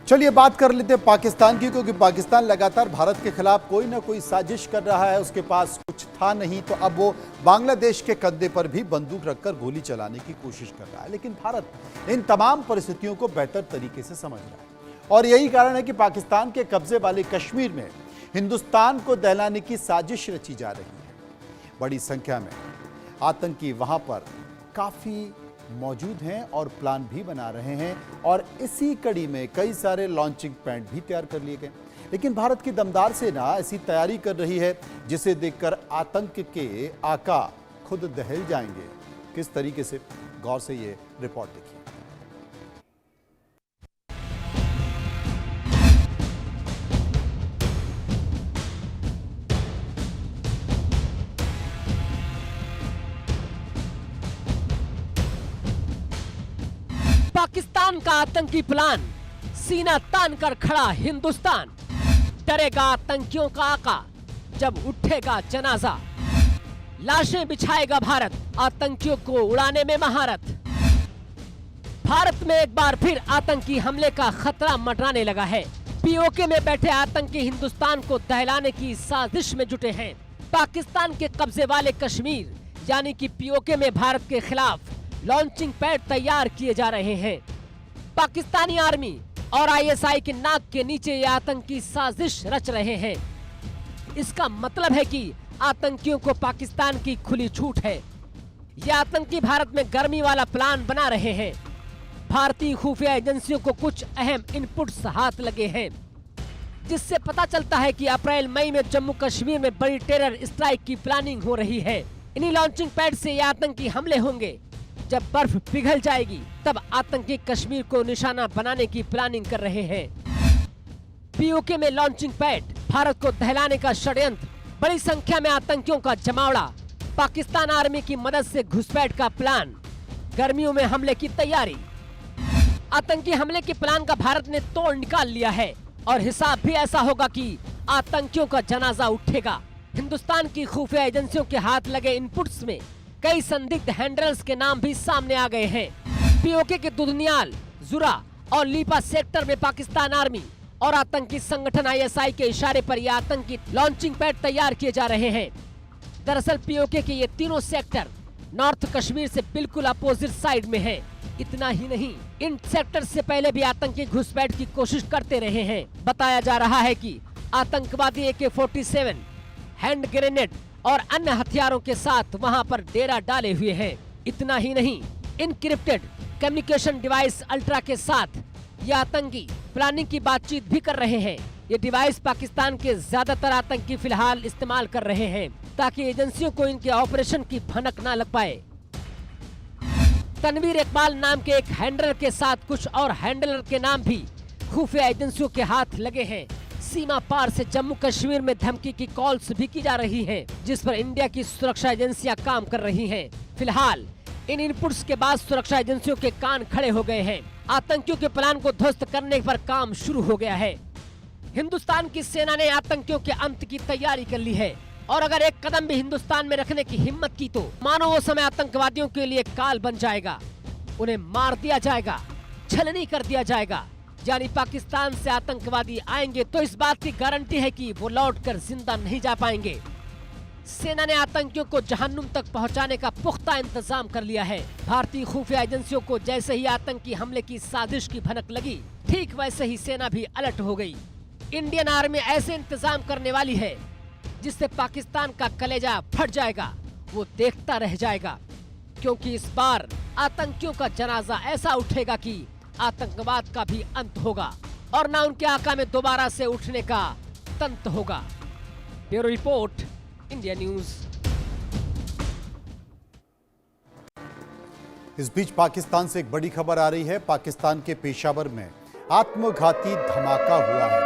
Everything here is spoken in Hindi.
चलिए बात कर लेते हैं पाकिस्तान की, क्योंकि पाकिस्तान लगातार भारत के खिलाफ कोई ना कोई साजिश कर रहा है। उसके पास कुछ था नहीं तो अब वो बांग्लादेश के कंधे पर भी बंदूक रखकर गोली चलाने की कोशिश कर रहा है। लेकिन भारत इन तमाम परिस्थितियों को बेहतर तरीके से समझ रहा है और यही कारण है कि पाकिस्तान के कब्जे वाले कश्मीर में हिंदुस्तान को दहलाने की साजिश रची जा रही है। बड़ी संख्या में आतंकी वहां पर काफी मौजूद हैं और प्लान भी बना रहे हैं और इसी कड़ी में कई सारे लॉन्चिंग पैड भी तैयार कर लिए गए। लेकिन भारत की दमदार सेना ऐसी तैयारी कर रही है जिसे देखकर आतंक के आका खुद दहल जाएंगे। किस तरीके से, गौर से ये रिपोर्ट देखिए। पाकिस्तान का आतंकी प्लान, सीना तान कर खड़ा हिंदुस्तान। डरेगा आतंकियों का आका जब उठेगा जनाजा। लाशें बिछाएगा भारत, आतंकियों को उड़ाने में महारत। भारत में एक बार फिर आतंकी हमले का खतरा मंडराने लगा है। पीओके में बैठे आतंकी हिंदुस्तान को दहलाने की साजिश में जुटे हैं। पाकिस्तान के कब्जे वाले कश्मीर यानी कि पीओके में भारत के खिलाफ लॉन्चिंग पैड तैयार किए जा रहे हैं। पाकिस्तानी आर्मी और आईएसआई के नाक के नीचे ये आतंकी साजिश रच रहे हैं। इसका मतलब है कि आतंकियों को पाकिस्तान की खुली छूट है। ये आतंकी भारत में गर्मी वाला प्लान बना रहे हैं। भारतीय खुफिया एजेंसियों को कुछ अहम इनपुट्स हाथ लगे हैं, जिससे पता चलता है कि अप्रैल मई में जम्मू कश्मीर में बड़ी टेरर स्ट्राइक की प्लानिंग हो रही है। इन्हीं लॉन्चिंग पैड से ये आतंकी हमले होंगे। जब बर्फ पिघल जाएगी तब आतंकी कश्मीर को निशाना बनाने की प्लानिंग कर रहे हैं। पीओके में लॉन्चिंग पैड, भारत को दहलाने का षड्यंत्र, बड़ी संख्या में आतंकियों का जमावड़ा, पाकिस्तान आर्मी की मदद से घुसपैठ का प्लान, गर्मियों में हमले की तैयारी। आतंकी हमले के प्लान का भारत ने तोड़ निकाल लिया है और हिसाब भी ऐसा होगा कि आतंकियों का जनाजा उठेगा। हिंदुस्तान की खुफिया एजेंसियों के हाथ लगे इनपुट्स में कई संदिग्ध हैंडलर्स के नाम भी सामने आ गए हैं। पीओके के दुधनियाल, जुरा और लीपा सेक्टर में पाकिस्तान आर्मी और आतंकी संगठन आईएसआई के इशारे पर ये आतंकी लॉन्चिंग पैड तैयार किए जा रहे हैं। दरअसल पीओके के ये तीनों सेक्टर नॉर्थ कश्मीर से बिल्कुल अपोजिट साइड में है। इतना ही नहीं, इन सेक्टर से पहले भी आतंकी घुसपैठ की कोशिश करते रहे हैं। बताया जा रहा है कि आतंकवादी AK-47, हैंड ग्रेनेड और अन्य हथियारों के साथ वहां पर डेरा डाले हुए हैं। इतना ही नहीं, इनक्रिप्टेड कम्युनिकेशन डिवाइस अल्ट्रा के साथ ये आतंकी प्लानिंग की बातचीत भी कर रहे हैं। ये डिवाइस पाकिस्तान के ज्यादातर आतंकी फिलहाल इस्तेमाल कर रहे हैं ताकि एजेंसियों को इनके ऑपरेशन की भनक ना लग पाए। तनवीर इकबाल नाम के एक हैंडलर के साथ कुछ और हैंडलर के नाम भी खुफिया एजेंसियों के हाथ लगे हैं। सीमा पार से जम्मू कश्मीर में धमकी की कॉल्स भी की जा रही हैं, जिस पर इंडिया की सुरक्षा एजेंसियां काम कर रही हैं। फिलहाल इन इनपुट्स के बाद सुरक्षा एजेंसियों के कान खड़े हो गए हैं। आतंकियों के प्लान को ध्वस्त करने पर काम शुरू हो गया है। हिंदुस्तान की सेना ने आतंकियों के अंत की तैयारी कर ली है और अगर एक कदम भी हिंदुस्तान में रखने की हिम्मत की तो मानो वो समय आतंकवादियों के लिए काल बन जाएगा। उन्हें मार दिया जाएगा, छलनी कर दिया जाएगा। यानी पाकिस्तान से आतंकवादी आएंगे तो इस बात की गारंटी है कि वो लौटकर जिंदा नहीं जा पाएंगे। सेना ने आतंकियों को जहन्नुम तक पहुंचाने का पुख्ता इंतजाम कर लिया है। भारतीय खुफिया एजेंसियों को जैसे ही आतंकी हमले की साजिश की भनक लगी, ठीक वैसे ही सेना भी अलर्ट हो गई। इंडियन आर्मी ऐसे इंतजाम करने वाली है जिससे पाकिस्तान का कलेजा फट जाएगा, वो देखता रह जाएगा। क्योंकि इस बार आतंकियों का जनाजा ऐसा उठेगा कि आतंकवाद का भी अंत होगा और ना उनके आका में दोबारा से उठने का तंत्र होगा। Bureau report, India news. इस बीच पाकिस्तान से एक बड़ी खबर आ रही है। पाकिस्तान के पेशावर में आत्मघाती धमाका हुआ है।